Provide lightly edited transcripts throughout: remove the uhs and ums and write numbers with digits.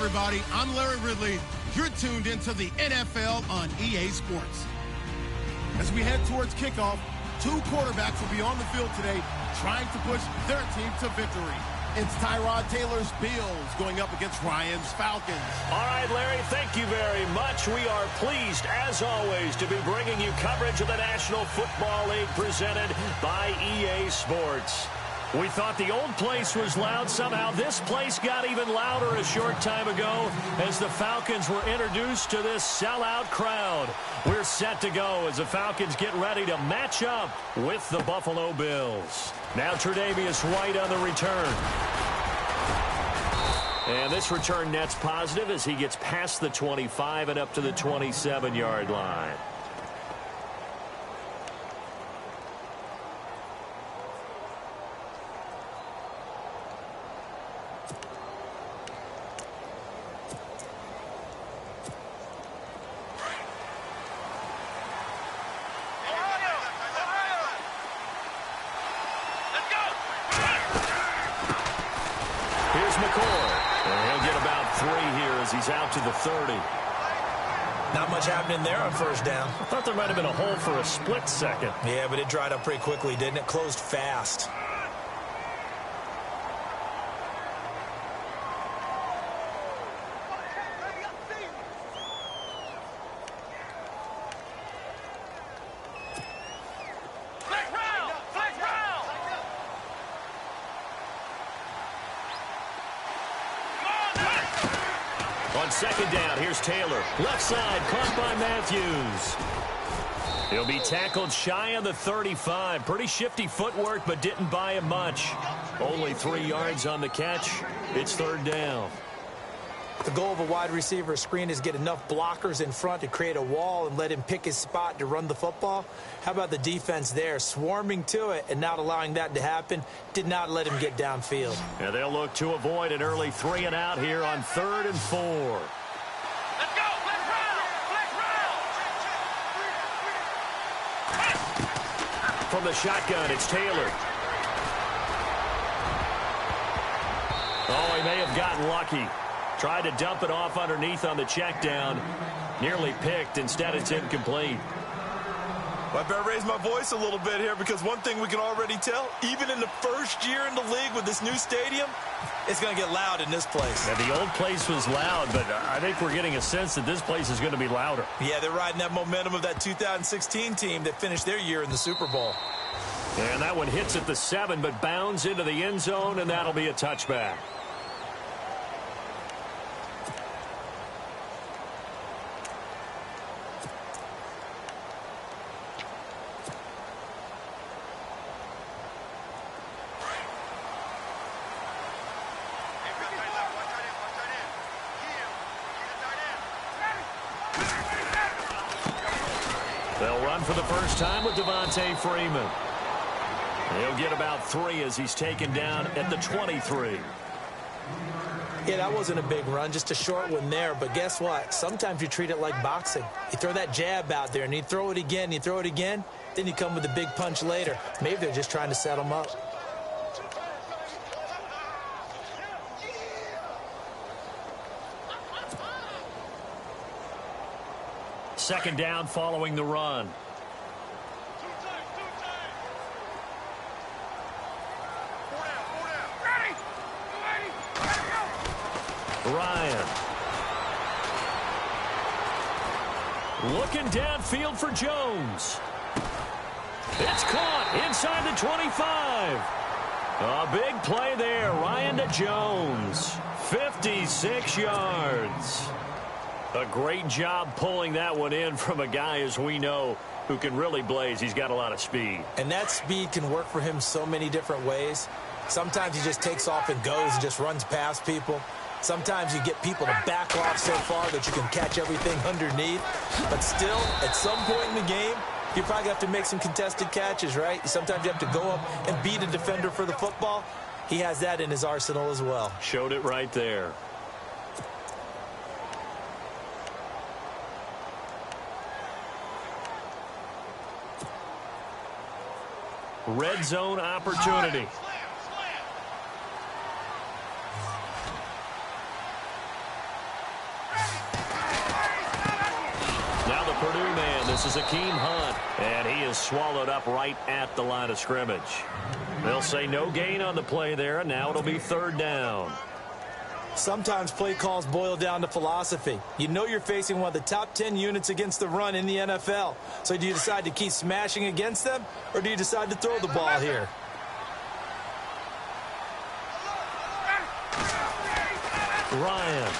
everybody. I'm Larry Ridley. You're tuned into the NFL on EA Sports. As we head towards kickoff, two quarterbacks will be on the field today trying to push their team to victory. It's Tyrod Taylor's Bills going up against Ryan's Falcons. All right, Larry, thank you very much. We are pleased, as always, to be bringing you coverage of the National Football League presented by EA Sports. We thought the old place was loud. Somehow this place got even louder a short time ago as the Falcons were introduced to this sellout crowd. We're set to go as the Falcons get ready to match up with the Buffalo Bills. Now Tre'Davious White on the return. And this return net's positive as he gets past the 25 and up to the 27-yard line. He's out to the 30. Not much happening there on first down. I thought there might have been a hole for a split second. Yeah, but it dried up pretty quickly, didn't it? Closed fast. On second down, here's Taylor. Left side, caught by Matthews. He'll be tackled shy of the 35. Pretty shifty footwork, but didn't buy him much. Only 3 yards on the catch. It's third down. The goal of a wide receiver screen is get enough blockers in front to create a wall and let him pick his spot to run the football. How about the defense there, swarming to it and not allowing that to happen? Did not let him get downfield. And they'll look to avoid an early 3 and out here on 3rd and 4. Let's go! Let's round! Let's round! From the shotgun, it's Taylor. Oh, he may have gotten lucky. Tried to dump it off underneath on the check down. Nearly picked. Instead, it's incomplete. I better raise my voice a little bit here because one thing we can already tell, even in the first year in the league with this new stadium, it's going to get loud in this place. Yeah, the old place was loud, but I think we're getting a sense that this place is going to be louder. Yeah, they're riding that momentum of that 2016 team that finished their year in the Super Bowl. And that one hits at the 7, but bounds into the end zone, and that'll be a touchback. They'll run for the first time with Devontae Freeman. He'll get about 3 as he's taken down at the 23. Yeah, that wasn't a big run, just a short one there. But guess what? Sometimes you treat it like boxing. You throw that jab out there, and you throw it again, you throw it again, then you come with a big punch later. Maybe they're just trying to set him up. Second down following the run. Ryan. Looking downfield for Jones. It's caught inside the 25. A big play there. Ryan to Jones. 56 yards. A great job pulling that one in from a guy, as we know, who can really blaze. He's got a lot of speed. And that speed can work for him so many different ways. Sometimes he just takes off and goes and just runs past people. Sometimes you get people to back off so far that you can catch everything underneath. But still, at some point in the game, you probably have to make some contested catches, right? Sometimes you have to go up and beat a defender for the football. He has that in his arsenal as well. Showed it right there. Red zone opportunity. man. This is Akeem Hunt, and he is swallowed up right at the line of scrimmage. They'll say no gain on the play there, and now it'll be 3rd down. Sometimes play calls boil down to philosophy. You know you're facing one of the top 10 units against the run in the NFL. So do you decide to keep smashing against them, or do you decide to throw the ball here? Ryan.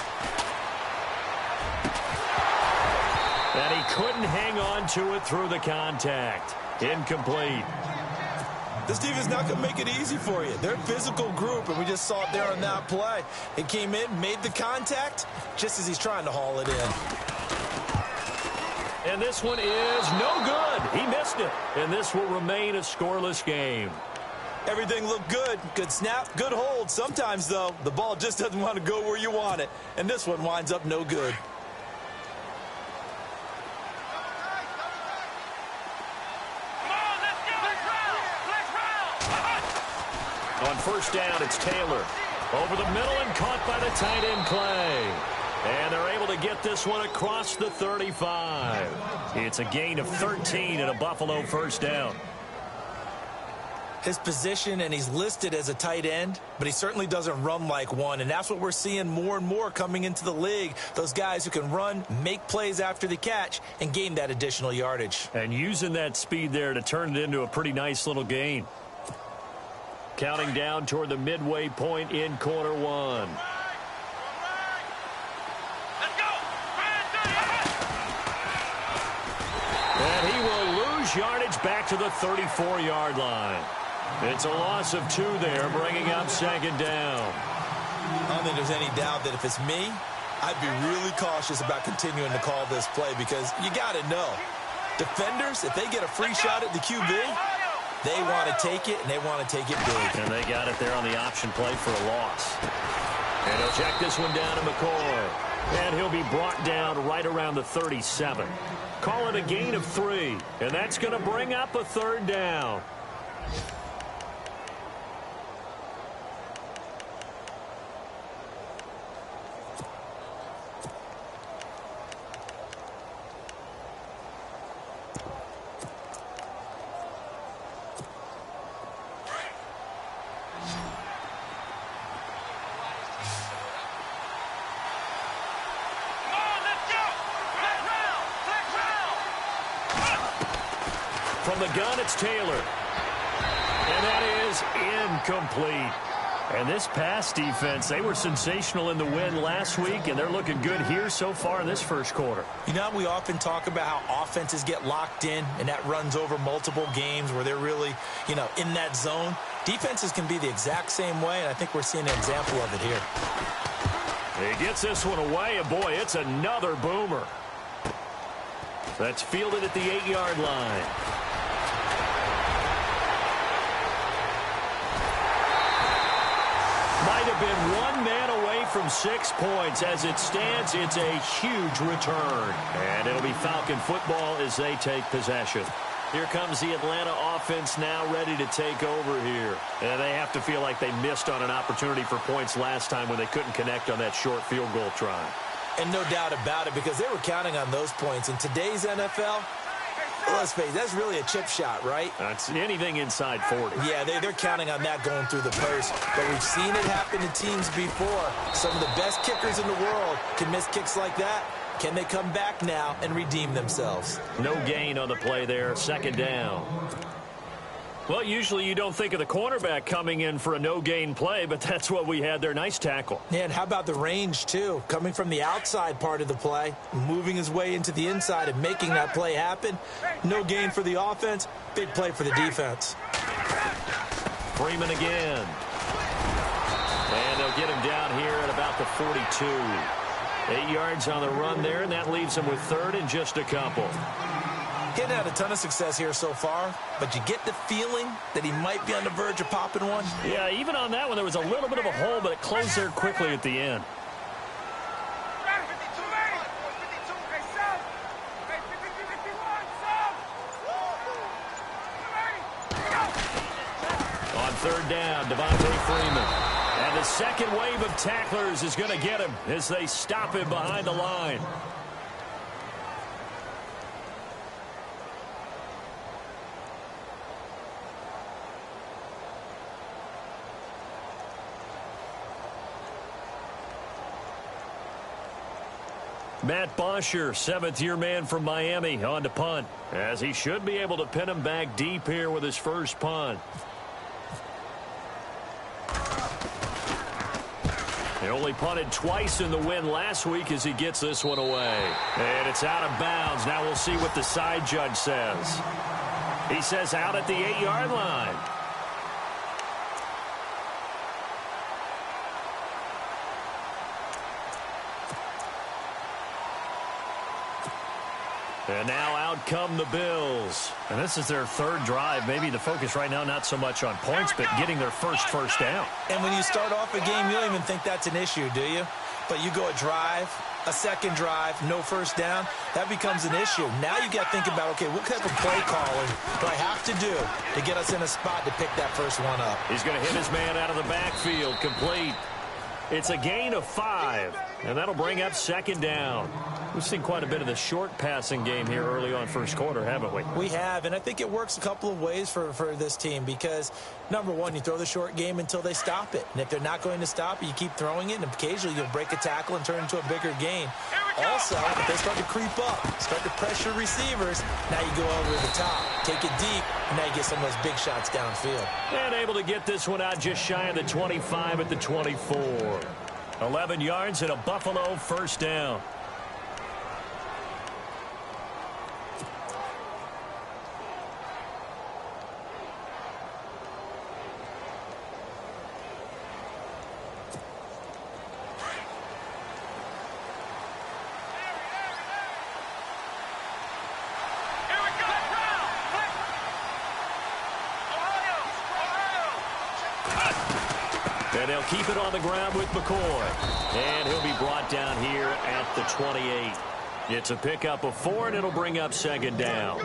And he couldn't hang on to it through the contact. Incomplete. This defense not going to make it easy for you. They're a physical group, and we just saw it there on that play. It came in, made the contact, just as he's trying to haul it in. And this one is no good. He missed it. And this will remain a scoreless game. Everything looked good. Good snap, good hold. Sometimes, though, the ball just doesn't want to go where you want it. And this one winds up no good. On 1st down, it's Taylor. Over the middle and caught by the tight end Clay. And they're able to get this one across the 35. It's a gain of 13 and a Buffalo 1st down. His position, and he's listed as a tight end, but he certainly doesn't run like one, and that's what we're seeing more and more coming into the league. Those guys who can run, make plays after the catch, and gain that additional yardage. And using that speed there to turn it into a pretty nice little gain. Counting down toward the midway point in quarter 1. Let's go. And he will lose yardage back to the 34-yard line. It's a loss of 2 there, bringing up 2nd down. I don't think there's any doubt that if it's me, I'd be really cautious about continuing to call this play because you got to know. Defenders, if they get a free shot at the QB, they want to take it, and they want to take it big. And they got it there on the option play for a loss. And he'll check this one down to McCoy. And he'll be brought down right around the 37. Call it a gain of 3. And that's going to bring up a 3rd down. From the gun, it's Taylor. And that is incomplete. And this pass defense, they were sensational in the win last week, and they're looking good here so far in this 1st quarter. You know, we often talk about how offenses get locked in, and that runs over multiple games where they're really, in that zone. Defenses can be the exact same way, and I think we're seeing an example of it here. He gets this one away, and boy, it's another boomer. That's fielded at the 8-yard line. Might have been 1 man away from 6 points. As it stands, it's a huge return. And it'll be Falcon football as they take possession. Here comes the Atlanta offense now ready to take over here. And they have to feel like they missed on an opportunity for points last time when they couldn't connect on that short field goal try. And no doubt about it, because they were counting on those points. In today's NFL, let's face it, that's really a chip shot, right? That's anything inside 40. Yeah, they're counting on that going through the post. But we've seen it happen to teams before. Some of the best kickers in the world can miss kicks like that. Can they come back now and redeem themselves? No gain on the play there. 2nd down. Well, usually you don't think of the cornerback coming in for a no-gain play, but that's what we had there. Nice tackle. Yeah, and how about the range, too? Coming from the outside part of the play, moving his way into the inside and making that play happen. No gain for the offense, big play for the defense. Freeman again. And they'll get him down here at about the 42. 8 yards on the run there, and that leaves him with 3rd and just a couple. He hadn't had a ton of success here so far, but you get the feeling that he might be on the verge of popping one. Yeah, even on that one, there was a little bit of a hole, but it closed there quickly at the end. On 3rd down, Devontae Freeman. And the second wave of tacklers is going to get him as they stop him behind the line. Matt Bosher, seventh-year man from Miami, on to punt, as he should be able to pin him back deep here with his first punt. He only punted twice in the win last week as he gets this one away. And it's out of bounds. Now we'll see what the side judge says. He says out at the 8-yard line. And now out come the Bills. And this is their third drive. Maybe the focus right now not so much on points, but getting their first down. And when you start off a game, you don't even think that's an issue, do you? But you go a drive, a second drive, no first down, that becomes an issue. Now you got to think about, okay, what type of play calling do I have to do to get us in a spot to pick that first one up? He's going to hit his man out of the backfield, complete. It's a gain of 5, and that'll bring up second down. We've seen quite a bit of the short passing game here early on first quarter, haven't we? We have, and I think it works a couple of ways for this team because, number one, you throw the short game until they stop it. And if they're not going to stop it, you keep throwing it, and occasionally you'll break a tackle and turn it into a bigger gain. Also, if they start to creep up, start to pressure receivers, now you go over the top, take it deep, and now you get some of those big shots downfield. And able to get this one out just shy of the 25 at the 24. 11 yards and a Buffalo first down. And they'll keep it on the ground with McCoy. And he'll be brought down here at the 28. It's a pickup of 4, and it'll bring up second down.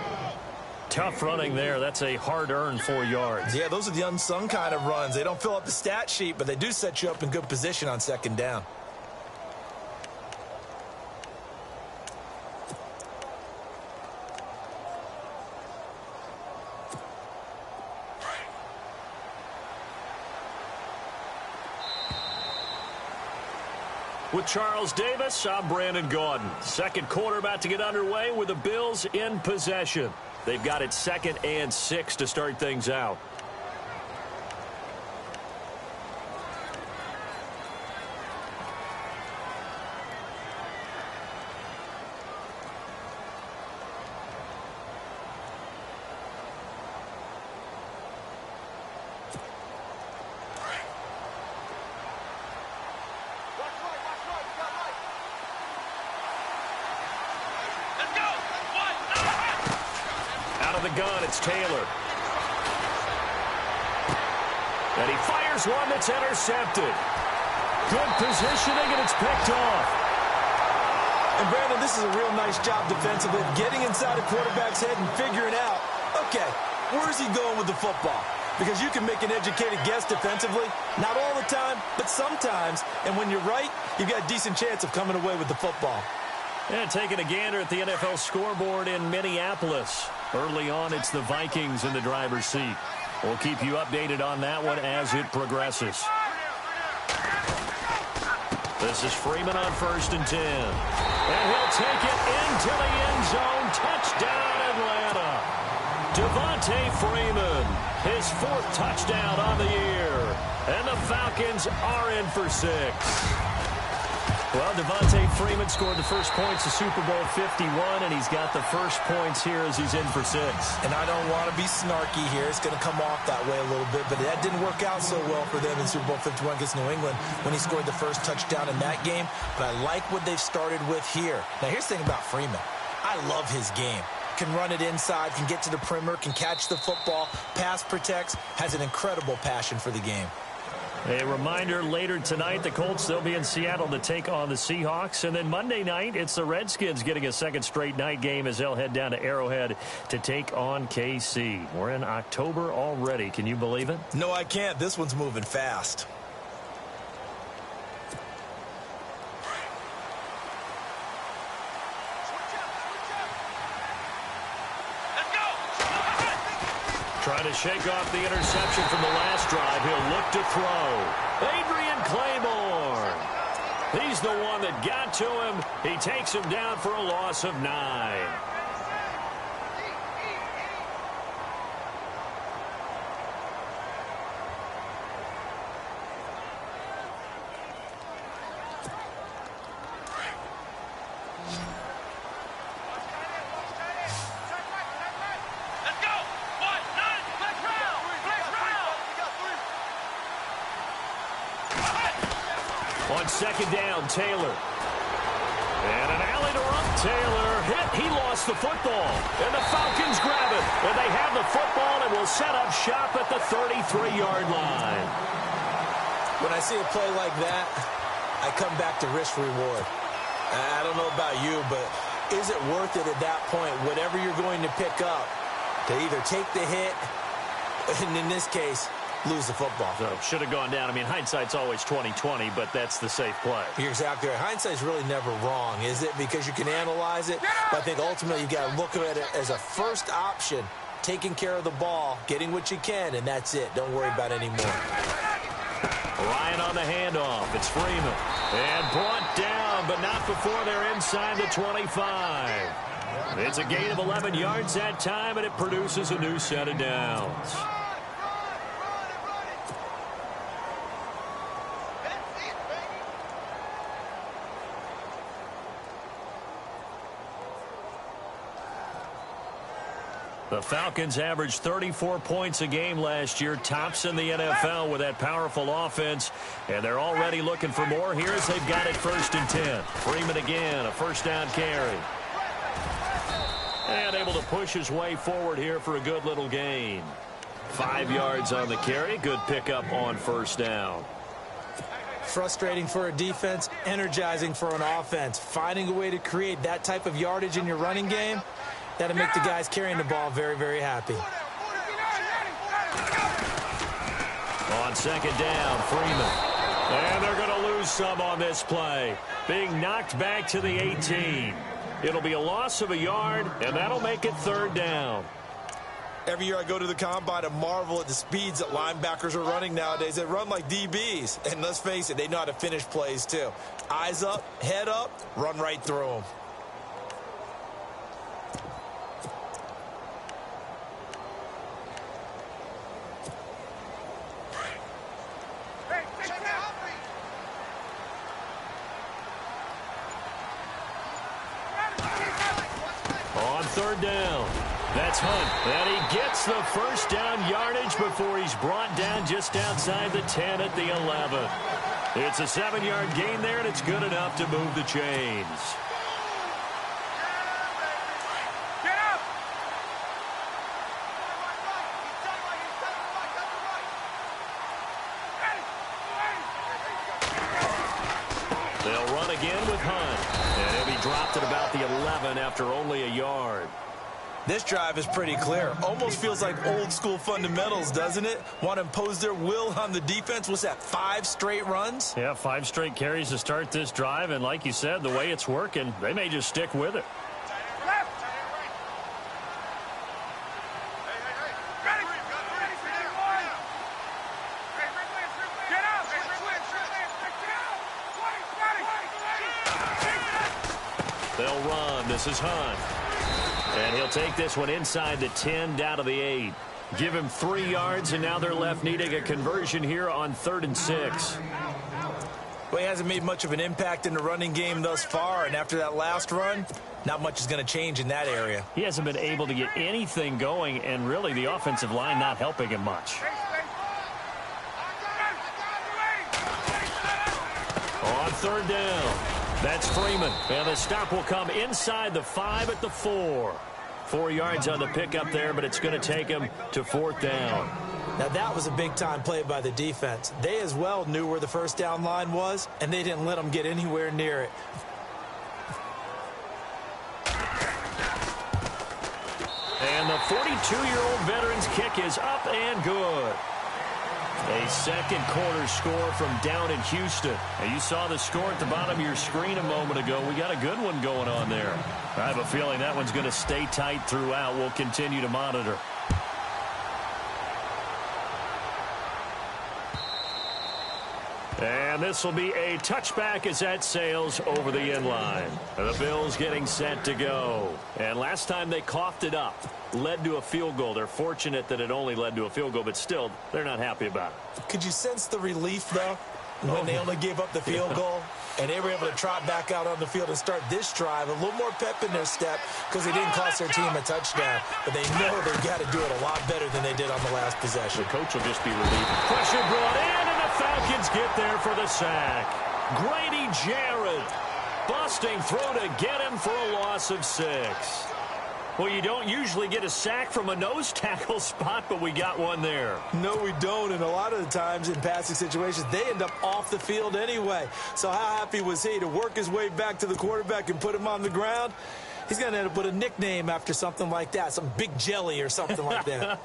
Tough running there. That's a hard-earned 4 yards. Yeah, those are the unsung kind of runs. They don't fill up the stat sheet, but they do set you up in good position on second down. With Charles Davis, I'm Brandon Gaudin. Second quarter about to get underway with the Bills in possession. They've got it 2nd and 6 to start things out. It's Taylor. And he fires one that's intercepted. Good positioning, and it's picked off. And, Brandon, this is a real nice job defensively, getting inside a quarterback's head and figuring out, okay, where's he going with the football? Because you can make an educated guess defensively, not all the time, but sometimes. And when you're right, you've got a decent chance of coming away with the football. And taking a gander at the NFL scoreboard in Minneapolis. Early on, it's the Vikings in the driver's seat. We'll keep you updated on that one as it progresses. This is Freeman on 1st and 10. And he'll take it into the end zone. Touchdown, Atlanta. Devontae Freeman, his 4th touchdown on the year. And the Falcons are in for 6. Well, Devontae Freeman scored the first points of Super Bowl 51, and he's got the first points here as he's in for 6. And I don't want to be snarky here. It's going to come off that way a little bit, but that didn't work out so well for them in Super Bowl 51 against New England when he scored the first touchdown in that game. But I like what they've started with here. Now, here's the thing about Freeman. I love his game. Can run it inside, can get to the perimeter, can catch the football, pass protects, has an incredible passion for the game. A reminder, later tonight, the Colts, they'll be in Seattle to take on the Seahawks. And then Monday night, it's the Redskins getting a second straight night game as they'll head down to Arrowhead to take on KC. We're in October already. Can you believe it? No, I can't. This one's moving fast. Trying to shake off the interception from the last drive. He'll look to throw. Adrian Claiborne. He's the one that got to him. He takes him down for a loss of 9. On second down, Taylor. And an alley to run. Taylor hit. He lost the football. And the Falcons grab it. And they have the football and will set up shop at the 33-yard line. When I see a play like that, I come back to risk reward. I don't know about you, but is it worth it at that point, whatever you're going to pick up, to either take the hit, and in this case, lose the football? So should have gone down. I mean, hindsight's always 20/20, but that's the safe play. You're exactly right. Hindsight's really never wrong, is it? Because you can analyze it, but I think ultimately you got to look at it as a first option, taking care of the ball, getting what you can, and that's it. Don't worry about any more. Ryan on the handoff. It's Freeman. And brought down, but not before they're inside the 25. It's a gain of 11 yards that time, and it produces a new set of downs. The Falcons averaged 34 points a game last year, tops in the NFL with that powerful offense, and they're already looking for more here as they've got it 1st and 10. Freeman again, a first down carry. And able to push his way forward here for a good little gain. 5 yards on the carry, good pickup on first down. Frustrating for a defense, energizing for an offense. Finding a way to create that type of yardage in your running game, that'll make the guys carrying the ball very, very happy. On second down, Freeman. And they're going to lose some on this play. Being knocked back to the 18. It'll be a loss of a yard, and that'll make it 3rd down. Every year I go to the combine and marvel at the speeds that linebackers are running nowadays. They run like DBs. And let's face it, they know how to finish plays too. Eyes up, head up, run right through them. On 3rd down, that's Hunt. And he gets the first down yardage before he's brought down just outside the 10 at the 11. It's a 7-yard gain there, and it's good enough to move the chains. They'll run again with Hunt. And he'll be dropped at about the 11 after only a yard. This drive is pretty clear. Almost feels like old school fundamentals, doesn't it? Want to impose their will on the defense. What's that, 5 straight runs? Yeah, 5 straight carries to start this drive. And like you said, the way it's working, they may just stick with it. They'll run. This is Hunt. And he'll take this one inside the 10 down to the 8. Give him 3 yards, and now they're left needing a conversion here on 3rd and 6. Well, he hasn't made much of an impact in the running game thus far, and after that last run, not much is going to change in that area. He hasn't been able to get anything going, and really the offensive line not helping him much. On 3rd down, that's Freeman. And the stop will come inside the 5 at the 4. 4 yards on the pickup there, but it's going to take him to 4th down. Now, that was a big-time play by the defense. They as well knew where the first down line was, and they didn't let them get anywhere near it. And the 42-year-old veteran's kick is up and good. A second quarter score from down in Houston. And you saw the score at the bottom of your screen a moment ago. We got a good one going on there. I have a feeling that one's going to stay tight throughout. We'll continue to monitor. And this will be a touchback as that sails over the end line. The Bills getting set to go. And last time they coughed it up, led to a field goal. They're fortunate that it only led to a field goal, but still, they're not happy about it. Could you sense the relief, though, when they only gave up the field goal? And they were able to trot back out on the field and start this drive. A little more pep in their step because they didn't cost their team a touchdown. But they know they've got to do it a lot better than they did on the last possession. The coach will just be relieved. Pressure brought in, and the Falcons get there for the sack. Grady Jarrett busting through to get him for a loss of 6. Well, you don't usually get a sack from a nose tackle spot, but we got one there. No, we don't, and a lot of the times in passing situations, they end up off the field anyway. So how happy was he to work his way back to the quarterback and put him on the ground? He's going to end up with a nickname after something like that, some Big Jelly or something like that.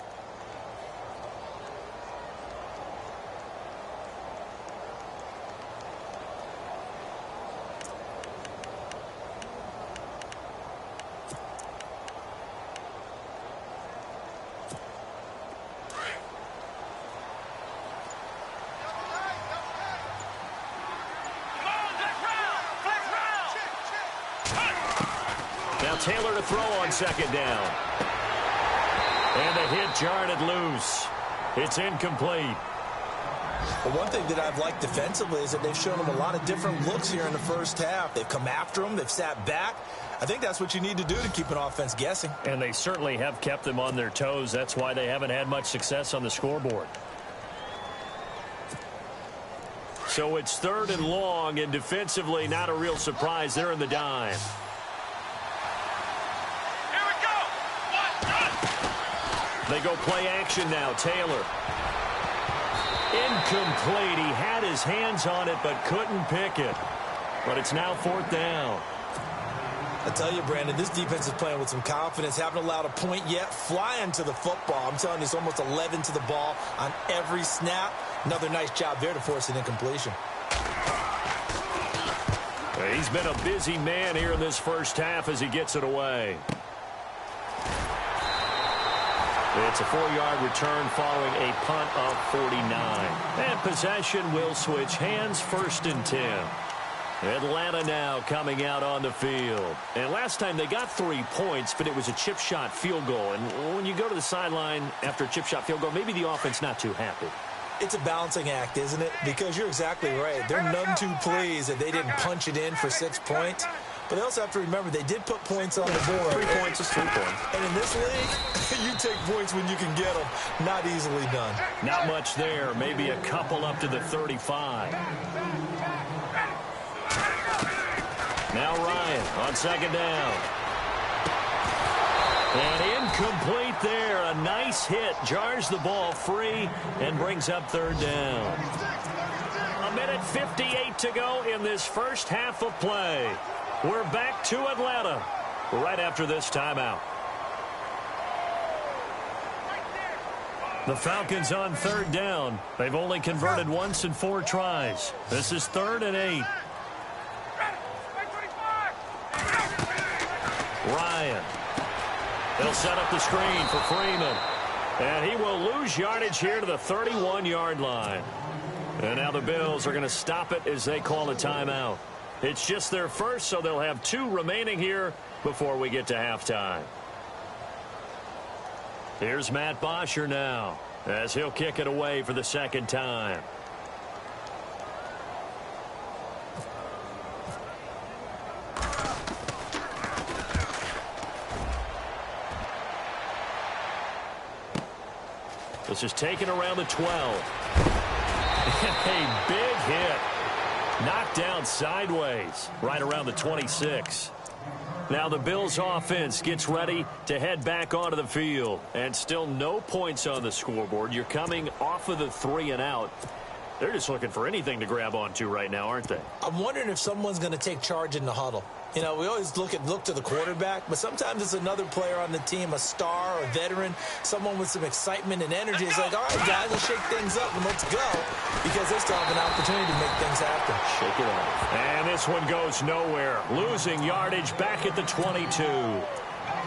Taylor to throw on second down. And the hit jarred loose. It's incomplete. Well, one thing that I've liked defensively is that they've shown them a lot of different looks here in the first half. They've come after them. They've sat back. I think that's what you need to do to keep an offense guessing. And they certainly have kept them on their toes. That's why they haven't had much success on the scoreboard. So it's 3rd and long, and defensively not a real surprise. They're in the dime. They go play action now. Taylor. Incomplete. He had his hands on it but couldn't pick it. But it's now 4th down. I tell you, Brandon, this defense is playing with some confidence. Haven't allowed a point yet. Flying to the football. I'm telling you, it's almost 11 to the ball on every snap. Another nice job there to force an incompletion. He's been a busy man here in this first half as he gets it away. It's a 4-yard return following a punt of 49. And possession will switch hands, 1st and 10. Atlanta now coming out on the field. And last time they got 3 points, but it was a chip shot field goal. And when you go to the sideline after a chip shot field goal, maybe the offense not too happy. It's a balancing act, isn't it? Because you're exactly right. They're none too pleased that they didn't punch it in for 6 points. But they also have to remember they did put points on the board. 3 points is 3 points. And in this league, you take points when you can get them. Not easily done. Not much there. Maybe a couple up to the 35. Now Ryan on second down. And incomplete there. A nice hit. Jars the ball free and brings up 3rd down. 1:58 to go in this first half of play. We're back to Atlanta right after this timeout. The Falcons on 3rd down. They've only converted once in 4 tries. This is 3rd and 8. Ryan. He'll set up the screen for Freeman. And he will lose yardage here to the 31-yard line. And now the Bills are going to stop it as they call a timeout. It's just their first, so they'll have 2 remaining here before we get to halftime. Here's Matt Bosher now as he'll kick it away for the 2nd time. This is taken around the 12. A big hit. Knocked down sideways right around the 26. Now the Bills offense gets ready to head back onto the field. And still no points on the scoreboard. You're coming off of the 3 and out. They're just looking for anything to grab onto right now, aren't they? I'm wondering if someone's going to take charge in the huddle. You know, we always look to the quarterback, but sometimes it's another player on the team, a star, a veteran, someone with some excitement and energy. It's like, all right, guys, let's shake things up and let's go, because they still have an opportunity to make things happen. Shake it off. And this one goes nowhere. Losing yardage back at the 22.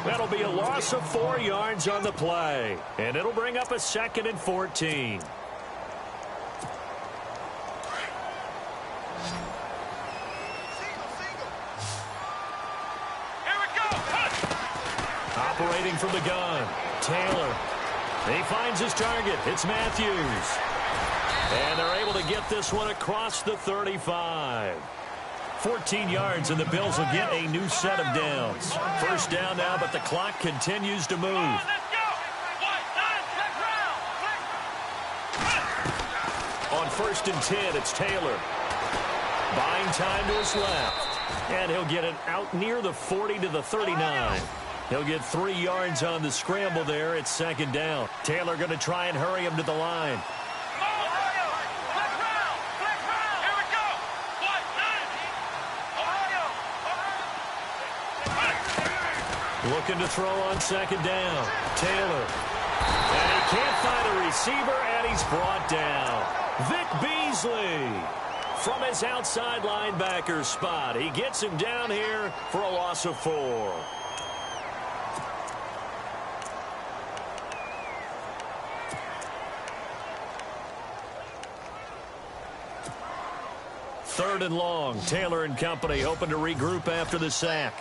That'll be a loss of 4 yards on the play, and it'll bring up a 2nd and 14. Operating from the gun, Taylor. He finds his target. It's Matthews. And they're able to get this one across the 35. 14 yards, and the Bills will get a new set of downs. First down now, but the clock continues to move. On 1st and 10, it's Taylor. Buying time to his left. And he'll get it out near the 40 to the 39. He'll get 3 yards on the scramble there. It's 2nd down. Taylor going to try and hurry him to the line. Looking to throw on 2nd down. Taylor. And he can't find a receiver, and he's brought down. Vic Beasley from his outside linebacker spot. He gets him down here for a loss of 4. Third and long. Taylor and company hoping to regroup after the sack.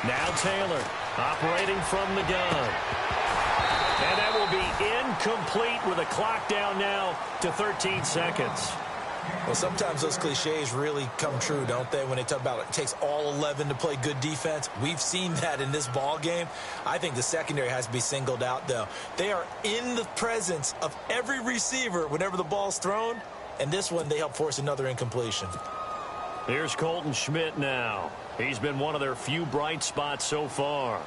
Now Taylor operating from the gun. And that will be incomplete with a clock down now to 13 seconds. Well, sometimes those cliches really come true, don't they, when they talk about it takes all 11 to play good defense. We've seen that in this ball game. I think the secondary has to be singled out, though. They are in the presence of every receiver whenever the ball's thrown, and this one they help force another incompletion. Here's Colton Schmidt now. He's been one of their few bright spots so far.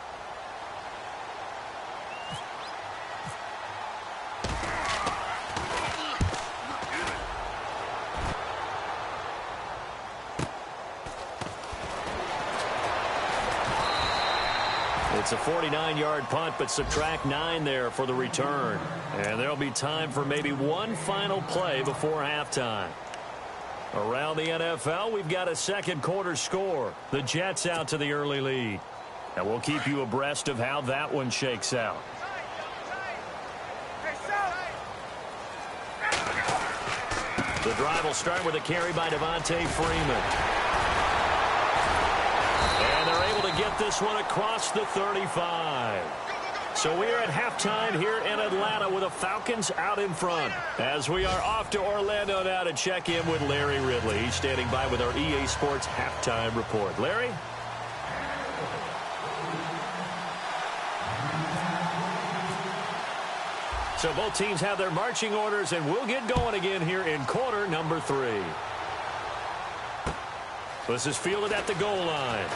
It's a 49-yard punt, but subtract 9 there for the return. And there'll be time for maybe one final play before halftime. Around the NFL, we've got a second quarter score. The Jets out to the early lead. And we'll keep you abreast of how that one shakes out. The drive will start with a carry by Devontae Freeman. And they're able to get this one across the 35. So we're at halftime here in Atlanta with the Falcons out in front. As we are off to Orlando now to check in with Larry Ridley. He's standing by with our EA Sports halftime report. Larry? So both teams have their marching orders, and we'll get going again here in quarter number 3. This is fielded at the goal line.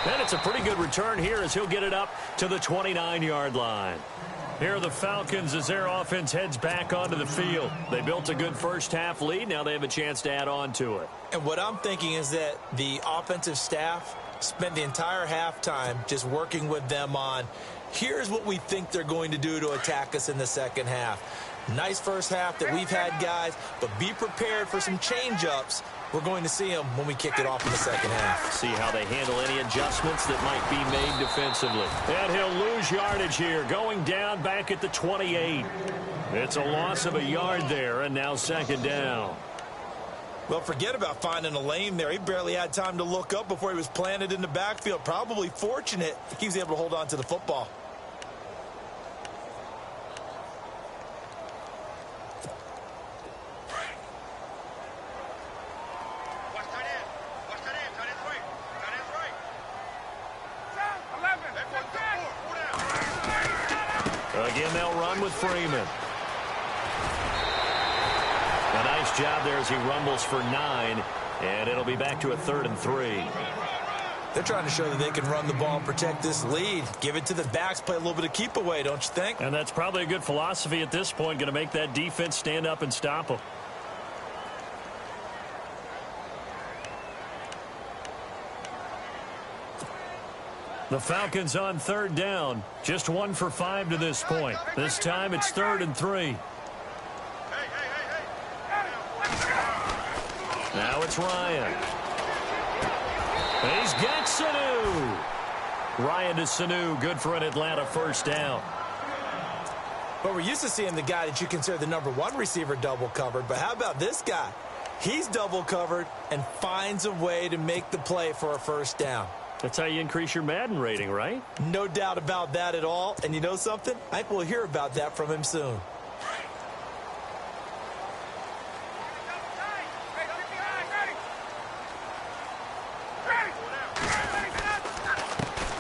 And it's a pretty good return here as he'll get it up to the 29-yard line. Here are the Falcons as their offense heads back onto the field. They built a good first-half lead. Now they have a chance to add on to it. And what I'm thinking is that the offensive staff spent the entire halftime just working with them on, here's what we think they're going to do to attack us in the second half. Nice first half that we've had, guys, but be prepared for some change-ups. We're going to see them when we kick it off in the second half. See how they handle any adjustments that might be made defensively. And he'll lose yardage here, going down back at the 28. It's a loss of a yard there, and now 2nd down. Well, forget about finding a lane there. He barely had time to look up before he was planted in the backfield. Probably fortunate he was able to hold on to the football. Again, they'll run with Freeman. A nice job there as he rumbles for 9, and it'll be back to a 3rd and 3. They're trying to show that they can run the ball and protect this lead. Give it to the backs, play a little bit of keep away, don't you think? And that's probably a good philosophy at this point, going to make that defense stand up and stop them. The Falcons on 3rd down. Just 1 for 5 to this point. This time it's 3rd and 3. Now it's Ryan. He's got Sanu. Ryan to Sanu, good for an Atlanta first down. But we're used to seeing the guy that you consider the #1 receiver double covered. But how about this guy? He's double covered and finds a way to make the play for a first down. That's how you increase your Madden rating, right? No doubt about that at all. And you know something? I think we'll hear about that from him soon.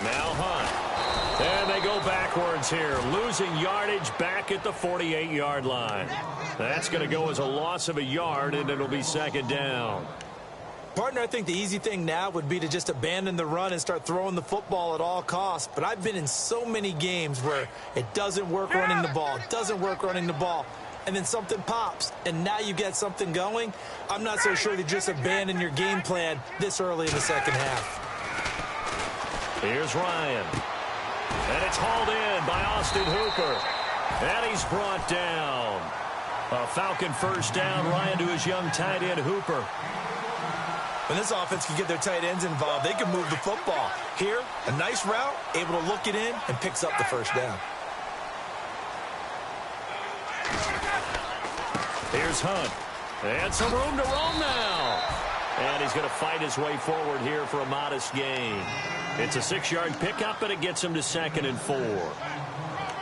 Now Hunt. And they go backwards here, losing yardage back at the 48-yard line. That's going to go as a loss of a yard, and it'll be second down. Partner, I think the easy thing now would be to just abandon the run and start throwing the football at all costs. But I've been in so many games where it doesn't work running the ball, and then something pops, and now you get something going. I'm not so sure to just abandon your game plan this early in the second half. Here's Ryan. And it's hauled in by Austin Hooper. And he's brought down. A Falcon first down. Ryan to his young tight end, Hooper. When this offense can get their tight ends involved, they can move the football. Here, a nice route, able to look it in, and picks up the first down. Here's Hunt. And some room to roam now. And he's going to fight his way forward here for a modest gain. It's a 6-yard pickup, and it gets him to 2nd and 4.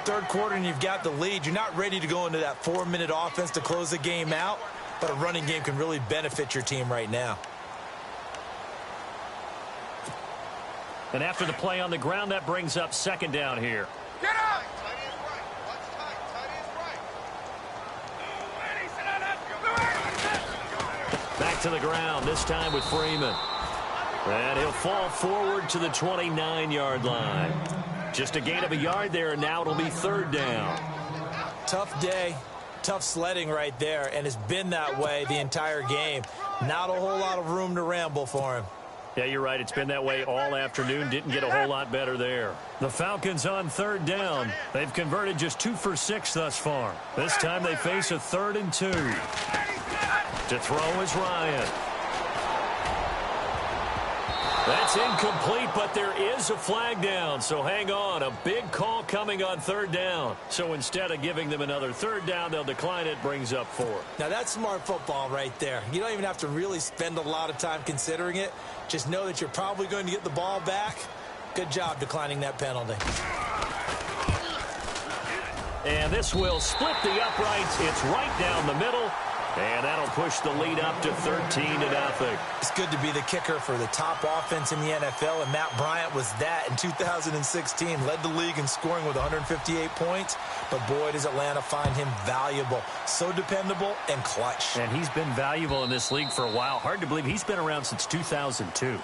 Third quarter, and you've got the lead. You're not ready to go into that 4-minute offense to close the game out, but a running game can really benefit your team right now. And after the play on the ground, that brings up second down here. Get up! Back to the ground, this time with Freeman. And he'll fall forward to the 29-yard line. Just a gain of a yard there, and now it'll be third down. Tough day, tough sledding right there, and it's been that way the entire game. Not a whole lot of room to ramble for him. Yeah, you're right. It's been that way all afternoon. Didn't get a whole lot better there. The Falcons on third down. They've converted just 2 for 6 thus far. This time they face a 3rd and 2. To throw is Ryan. That's incomplete, but there is a flag down, so hang on. A big call coming on third down. So instead of giving them another third down, they'll decline it, brings up 4. Now, that's smart football right there. You don't even have to really spend a lot of time considering it. Just know that you're probably going to get the ball back. Good job declining that penalty. And this will split the uprights. It's right down the middle. And that'll push the lead up to 13-0. It's good to be the kicker for the top offense in the NFL, and Matt Bryant was that in 2016. Led the league in scoring with 158 points, but boy, does Atlanta find him valuable. So dependable and clutch. And he's been valuable in this league for a while. Hard to believe he's been around since 2002.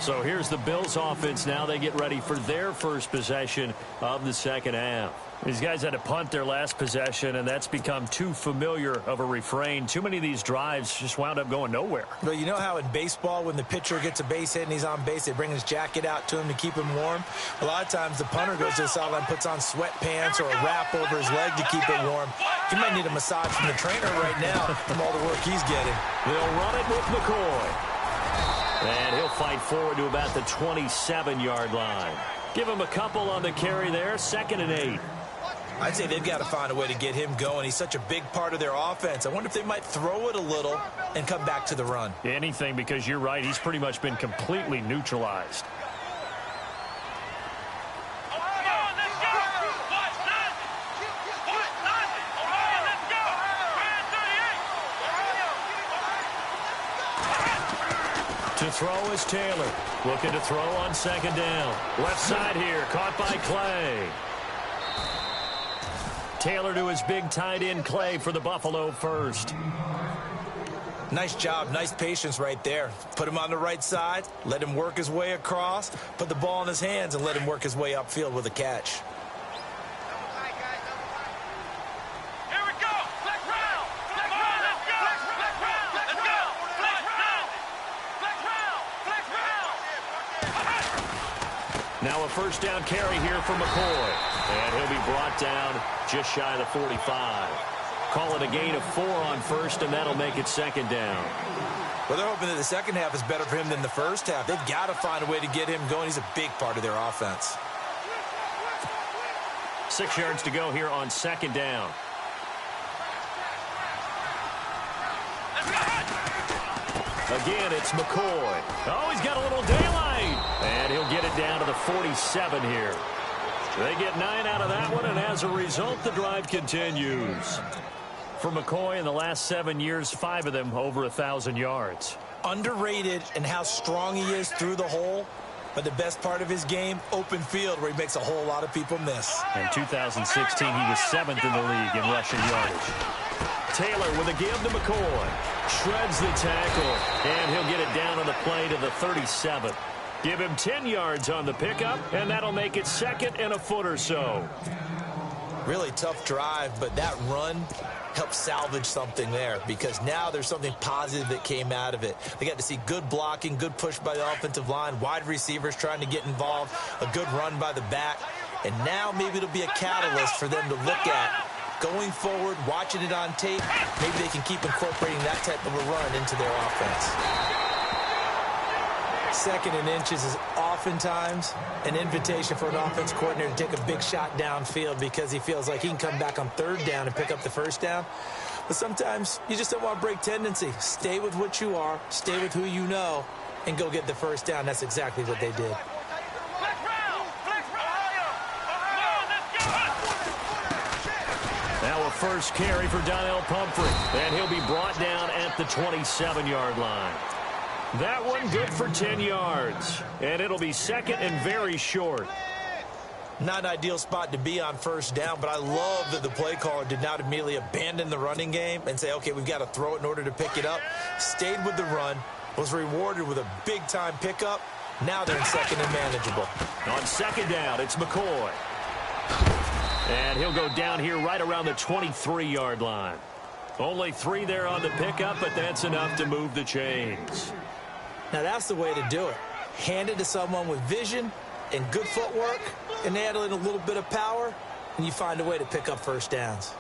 So here's the Bills offense now. They get ready for their first possession of the second half. These guys had to punt their last possession, and that's become too familiar of a refrain. Too many of these drives just wound up going nowhere. But you know how in baseball, when the pitcher gets a base hit and he's on base, they bring his jacket out to him to keep him warm? A lot of times the punter goes to the sideline, puts on sweatpants or a wrap over his leg to keep it warm. He might need a massage from the trainer right now from all the work he's getting. They'll run it with McCoy. And he'll fight forward to about the 27-yard line. Give him a couple on the carry there, 2nd and 8. I'd say they've got to find a way to get him going. He's such a big part of their offense. I wonder if they might throw it a little and come back to the run. Anything, because you're right. He's pretty much been completely neutralized. To throw is Taylor. Looking to throw on second down. Left side here, caught by Clay. Taylor to his big tight end, Clay, for the Buffalo first. Nice job, nice patience right there. Put him on the right side, let him work his way across, put the ball in his hands, and let him work his way upfield with a catch. Here we go! Flex round! Flex round! Let's go! Flex round! Let's go! Flex round! Flex round! Flex round! Now a first down carry here for McCoy. And he'll be brought down just shy of the 45. Call it a gain of 4 on first, and that'll make it second down. Well, they're hoping that the second half is better for him than the first half. They've got to find a way to get him going. He's a big part of their offense. 6 yards to go here on second down. Again, it's McCoy. Oh, he's got a little daylight. And he'll get it down to the 47 here. They get 9 out of that one, and as a result, the drive continues. For McCoy, in the last 7 years, 5 of them over 1,000 yards. Underrated in how strong he is through the hole. But the best part of his game, open field, where he makes a whole lot of people miss. In 2016, he was 7th in the league in rushing yardage. Taylor with a give to McCoy. Shreds the tackle, and he'll get it down on the play to the 37. Give him 10 yards on the pickup, and that'll make it second and a foot or so. Really tough drive, but that run helped salvage something there, because now there's something positive that came out of it. They got to see good blocking, good push by the offensive line, wide receivers trying to get involved, a good run by the back, and now maybe it'll be a catalyst for them to look at going forward, watching it on tape. Maybe they can keep incorporating that type of a run into their offense. Second and inches is oftentimes an invitation for an offense coordinator to take a big shot downfield because he feels like he can come back on third down and pick up the first down. But sometimes you just don't want to break tendency. Stay with what you are, stay with who you know, and go get the first down. That's exactly what they did. Now a first carry for Donnell Pumphrey, and he'll be brought down at the 27-yard line. That one good for 10 yards, and it'll be second and very short. Not an ideal spot to be on first down, but I love that the play caller did not immediately abandon the running game and say, okay, we've got to throw it in order to pick it up. Stayed with the run, was rewarded with a big-time pickup. Now they're in second and manageable. On second down, it's McCoy. And he'll go down here right around the 23-yard line. Only 3 there on the pickup, but that's enough to move the chains. Now that's the way to do it. Hand it to someone with vision and good footwork, and add in a little bit of power, and you find a way to pick up first downs.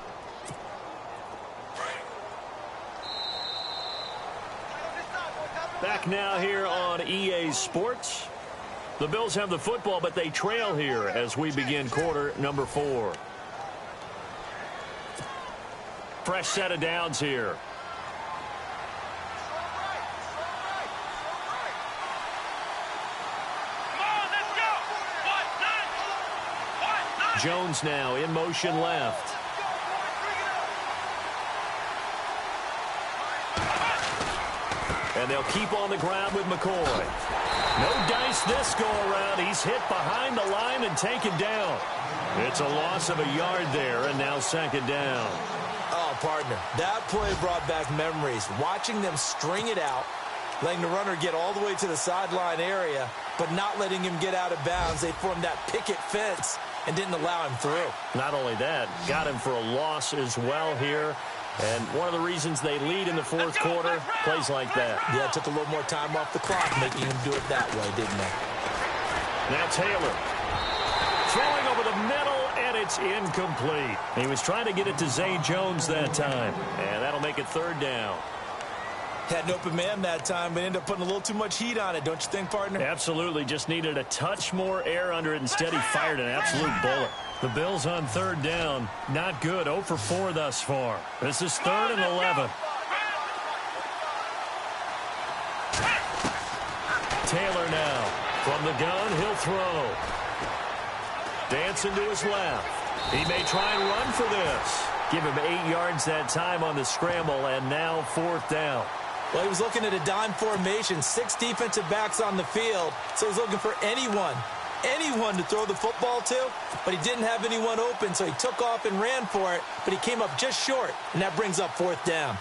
Back now here on EA Sports. The Bills have the football, but they trail here as we begin quarter number 4. Fresh set of downs here. Jones now in motion left. And they'll keep on the ground with McCoy. No dice this go-around. He's hit behind the line and taken down. It's a loss of a yard there, and now second down. Oh, partner, that play brought back memories. Watching them string it out, letting the runner get all the way to the sideline area, but not letting him get out of bounds. They formed that picket fence and didn't allow him through. Not only that, got him for a loss as well here. And one of the reasons they lead in the fourth quarter, plays like that. Yeah, it took a little more time off the clock, making him do it that way, didn't they? Now Taylor. Throwing over the middle, and it's incomplete. He was trying to get it to Zay Jones that time. And that'll make it third down. Had an open man that time, but ended up putting a little too much heat on it, don't you think, partner? Absolutely. Just needed a touch more air under it. Instead, he fired an absolute bullet. The Bills on third down. Not good. 0 for 4 thus far. This is 3rd and 11. Taylor now. From the gun, he'll throw. Dancing to his left. He may try and run for this. Give him 8 yards that time on the scramble, and now 4th down. Well, he was looking at a dime formation, 6 defensive backs on the field, so he's looking for anyone to throw the football to, but he didn't have anyone open, so he took off and ran for it, but he came up just short, and that brings up 4th down.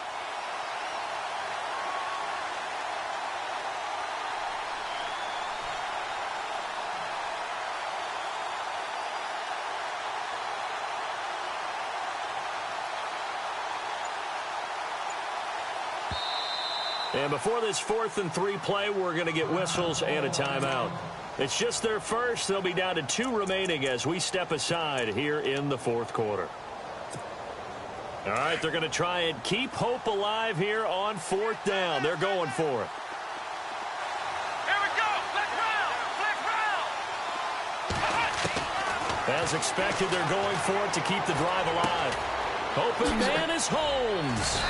And before this 4th and 3 play, we're going to get whistles and a timeout. It's just their first. They'll be down to 2 remaining as we step aside here in the fourth quarter. All right, they're going to try and keep hope alive here on 4th down. They're going for it. Here we go. Flag round. As expected, they're going for it to keep the drive alive. Open man is Holmes.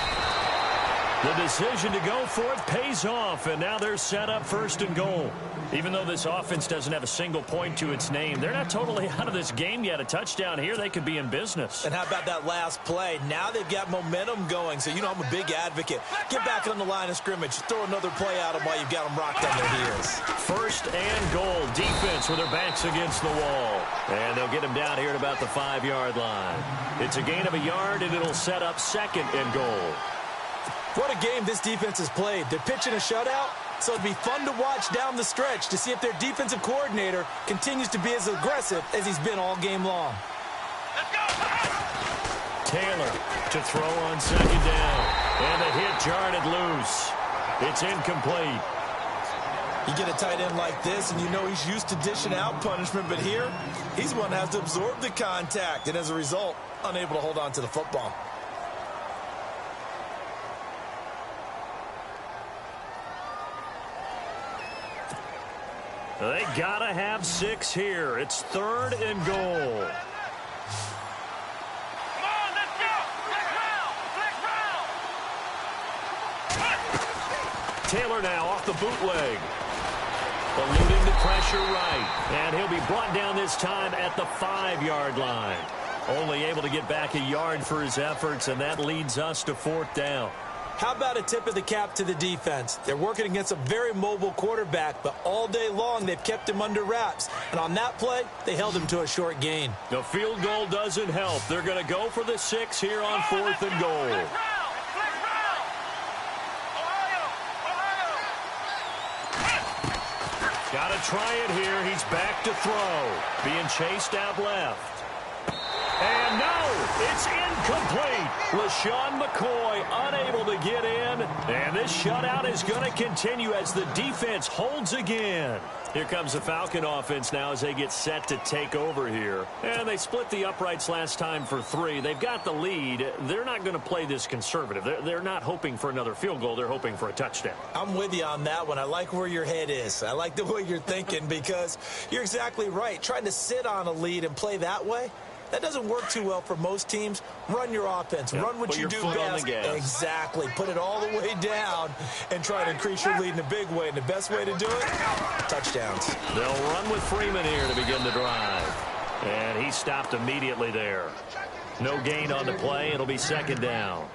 The decision to go for it pays off, and now they're set up 1st and goal. Even though this offense doesn't have a single point to its name, they're not totally out of this game yet. A touchdown here, they could be in business. And how about that last play? Now they've got momentum going, so you know I'm a big advocate. Get back on the line of scrimmage. Throw another play at them while you've got them rocked on their heels. 1st and goal. Defense with their backs against the wall. And they'll get them down here at about the 5-yard line. It's a gain of a yard, and it'll set up 2nd and goal. What a game this defense has played. They're pitching a shutout, so it'd be fun to watch down the stretch to see if their defensive coordinator continues to be as aggressive as he's been all game long. Let's go. Taylor to throw on 2nd down. And the hit jarred it loose. It's incomplete. You get a tight end like this, and you know he's used to dishing out punishment, but here, he's one that has to absorb the contact, and as a result, unable to hold on to the football. They gotta have 6 here. It's 3rd and goal. Come on, let's go. Flag round. Taylor now off the bootleg. Eluding the pressure right. And he'll be brought down this time at the 5-yard line. Only able to get back a yard for his efforts, and that leads us to 4th down. How about a tip of the cap to the defense? They're working against a very mobile quarterback, but all day long they've kept him under wraps. And on that play, they held him to a short gain. The field goal doesn't help. They're going to go for the 6 here on 4th and goal. Flag round. Ohio. Got to try it here. He's back to throw. Being chased out left. And no, it's incomplete. LaShawn McCoy unable to get in. And this shutout is going to continue as the defense holds again. Here comes the Falcon offense now as they get set to take over here. And they split the uprights last time for 3. They've got the lead. They're not going to play this conservative. They're not hoping for another field goal. They're hoping for a touchdown. I'm with you on that one. I like where your head is. I like the way you're thinking because you're exactly right. Trying to sit on a lead and play that way, that doesn't work too well for most teams. Run your offense. Yeah, run what you do best. Exactly. Put it all the way down and try to increase your lead in a big way. And the best way to do it, touchdowns. They'll run with Freeman here to begin the drive. And he stopped immediately there. No gain on the play. It'll be 2nd down.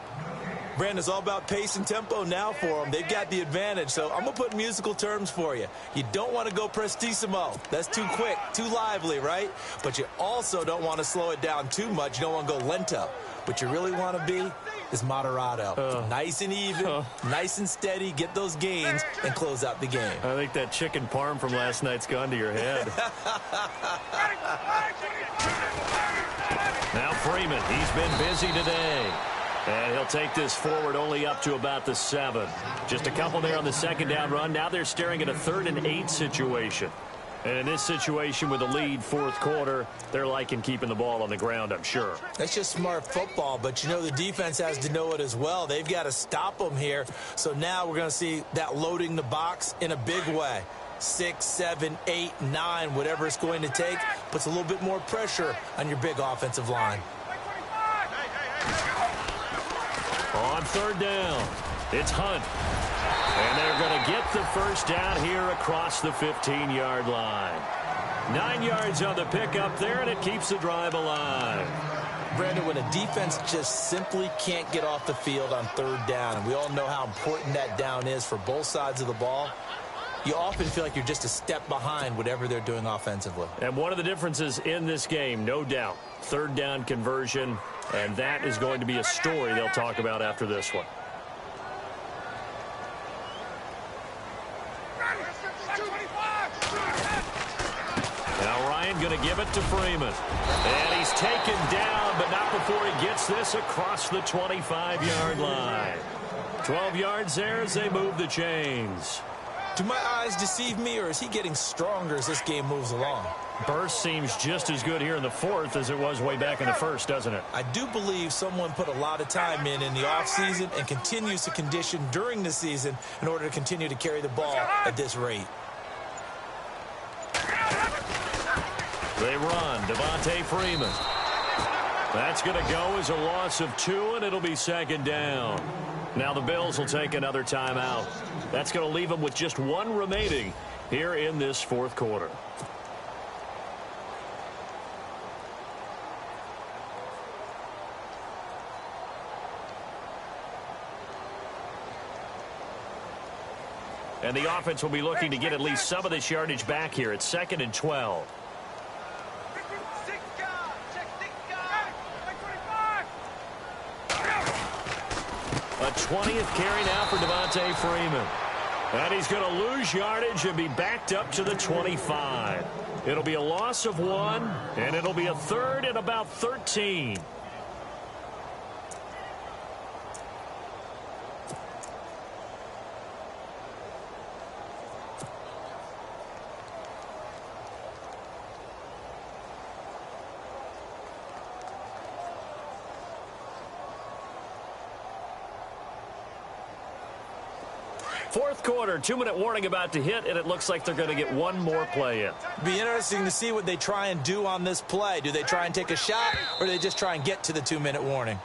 Brandon, it's all about pace and tempo now for them. They've got the advantage, so I'm going to put musical terms for you. You don't want to go prestissimo. That's too quick, too lively, right? But you also don't want to slow it down too much. You don't want to go lento. What you really want to be is moderato. Nice and even, nice and steady, get those gains, and close out the game. I think that chicken parm from last night's gone to your head. Now Freeman, he's been busy today. And he'll take this forward only up to about the 7. Just a couple there on the 2nd down run. Now they're staring at a 3rd and 8 situation. And in this situation with the lead 4th quarter, they're liking keeping the ball on the ground, I'm sure. That's just smart football, but you know the defense has to know it as well. They've got to stop them here. So now we're going to see that loading the box in a big way. 6, 7, 8, 9, whatever it's going to take, puts a little bit more pressure on your big offensive line. On 3rd down, it's Hunt. And they're going to get the 1st down here across the 15-yard line. 9 yards on the pickup there, and it keeps the drive alive. Brandon, when a defense just simply can't get off the field on 3rd down, and we all know how important that down is for both sides of the ball, you often feel like you're just a step behind whatever they're doing offensively. And one of the differences in this game, no doubt, 3rd down conversion, and that is going to be a story they'll talk about after this one. Now Ryan going to give it to Freeman. And he's taken down, but not before he gets this across the 25-yard line. 12 yards there as they move the chains. Do my eyes deceive me, or is he getting stronger as this game moves along? Burst seems just as good here in the fourth as it was way back in the first, doesn't it? I do believe someone put a lot of time in the offseason and continues to condition during the season in order to continue to carry the ball at this rate. They run. Devontae Freeman. That's going to go as a loss of 2, and it'll be second down. Now the Bills will take another timeout. That's going to leave them with just 1 remaining here in this fourth quarter. And the offense will be looking to get at least some of this yardage back here. It's 2nd and 12. A 20th carry now for Devontae Freeman. And he's going to lose yardage and be backed up to the 25. It'll be a loss of 1, and it'll be a 3rd and about 13. Fourth quarter, 2-minute warning about to hit, and it looks like they're going to get 1 more play in. Be interesting to see what they try and do on this play. Do they try and take a shot, or do they just try and get to the 2-minute warning?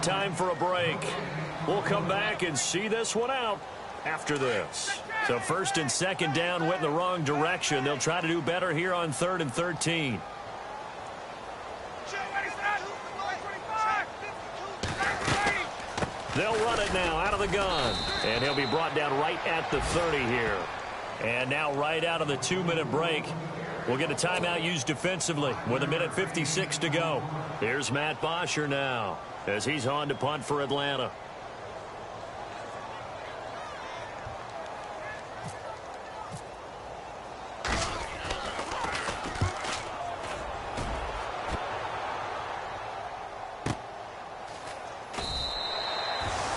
Time for a break. We'll come back and see this one out after this. So 1st and 2nd down went in the wrong direction. They'll try to do better here on 3rd and 13. They'll run it now out of the gun. And he'll be brought down right at the 30 here. And now right out of the 2-minute break, we'll get a timeout used defensively with 1:56 to go. Here's Matt Bosher now as he's on to punt for Atlanta.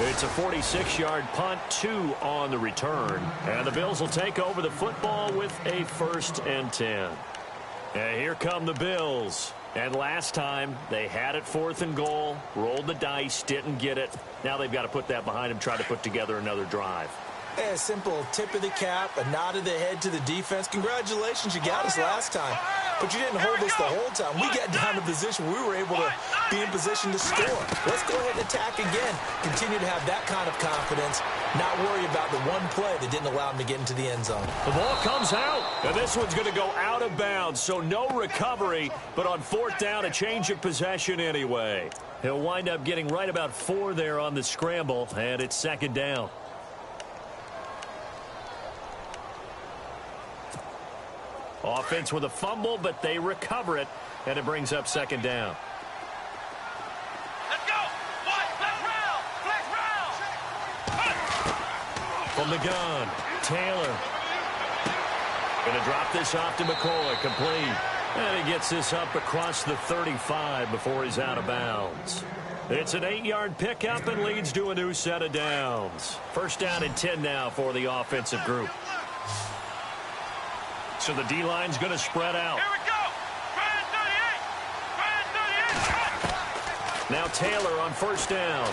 It's a 46-yard punt, 2 on the return. And the Bills will take over the football with a 1st and 10. And here come the Bills. And last time, they had it 4th and goal, rolled the dice, didn't get it. Now they've got to put that behind them, try to put together another drive. A simple tip of the cap, a nod of the head to the defense. Congratulations, you got us last time. But you didn't hold us the whole time. We got down to position where we were able to be in position to score. Let's go ahead and attack again. Continue to have that kind of confidence. Not worry about the one play that didn't allow him to get into the end zone. The ball comes out. And this one's going to go out of bounds. So no recovery. But on 4th down, a change of possession anyway. He'll wind up getting right about 4 there on the scramble. And it's 2nd down. Offense with a fumble, but they recover it, and it brings up 2nd down. Let's go! Flex round! From the gun, Taylor. Going to drop this off to McCoy, complete. And he gets this up across the 35 before he's out of bounds. It's an 8-yard pickup and leads to a new set of downs. 1st down and 10 now for the offensive group. So the D-line's going to spread out. Here we go! Brand 38! Now Taylor on 1st down.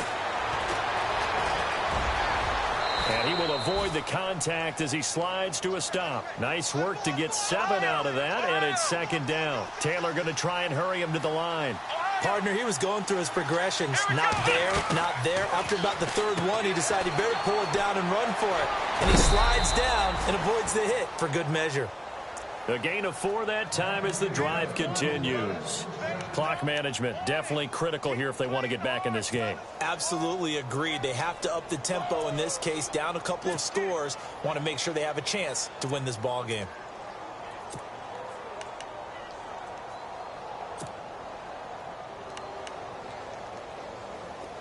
And he will avoid the contact as he slides to a stop. Nice work to get 7 out of that, and it's 2nd down. Taylor going to try and hurry him to the line. Partner, he was going through his progressions. Not there, not there. After about the 3rd one, he decided he better pull it down and run for it. And he slides down and avoids the hit for good measure. A gain of 4 that time as the drive continues. Clock management definitely critical here if they want to get back in this game. Absolutely agreed. They have to up the tempo in this case, down a couple of scores. Want to make sure they have a chance to win this ball game.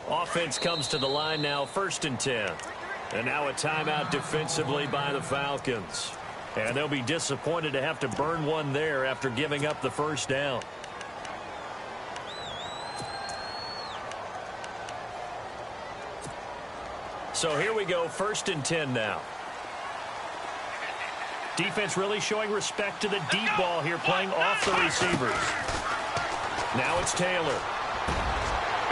Offense comes to the line now, 1st and 10. And now a timeout defensively by the Falcons. And they'll be disappointed to have to burn one there after giving up the 1st down. So here we go, 1st and 10 now. Defense really showing respect to the deep ball here, playing off the receivers. Now it's Taylor.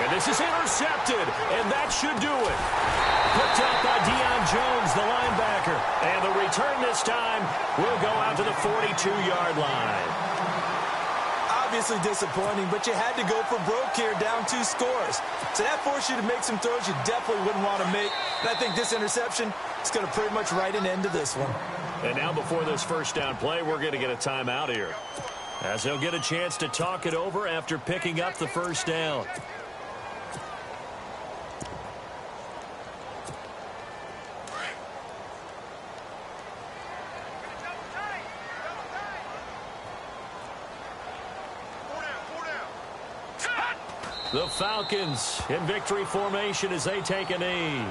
And this is intercepted, and that should do it. Picked up by Deion Jones, the linebacker. And the return this time will go out to the 42-yard line. Obviously disappointing, but you had to go for broke here, down 2 scores. So that forced you to make some throws you definitely wouldn't want to make. And I think this interception is going to pretty much write an end to this one. And now before this first down play, we're going to get a timeout here, as they'll get a chance to talk it over after picking up the first down. The Falcons in victory formation as they take a knee.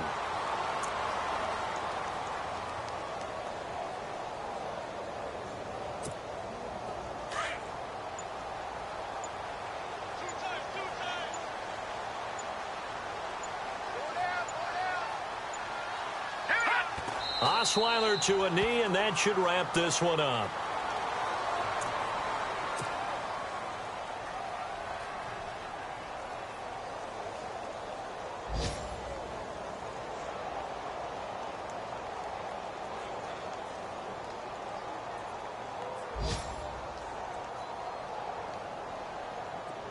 Osweiler to a knee, and that should wrap this one up.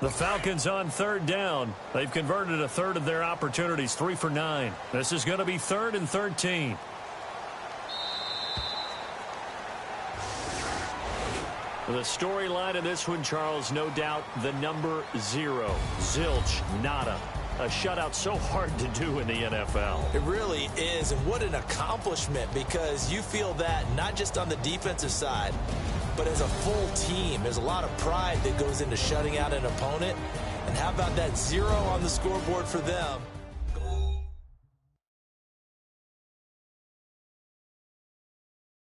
The Falcons on third down. They've converted a third of their opportunities, 3 for 9. This is going to be 3rd and 13. The storyline of this one, Charles, no doubt the number 0. Zilch, nada. A shutout so hard to do in the NFL. It really is, and what an accomplishment, because you feel that not just on the defensive side, but as a full team. There's a lot of pride that goes into shutting out an opponent. And how about that 0 on the scoreboard for them?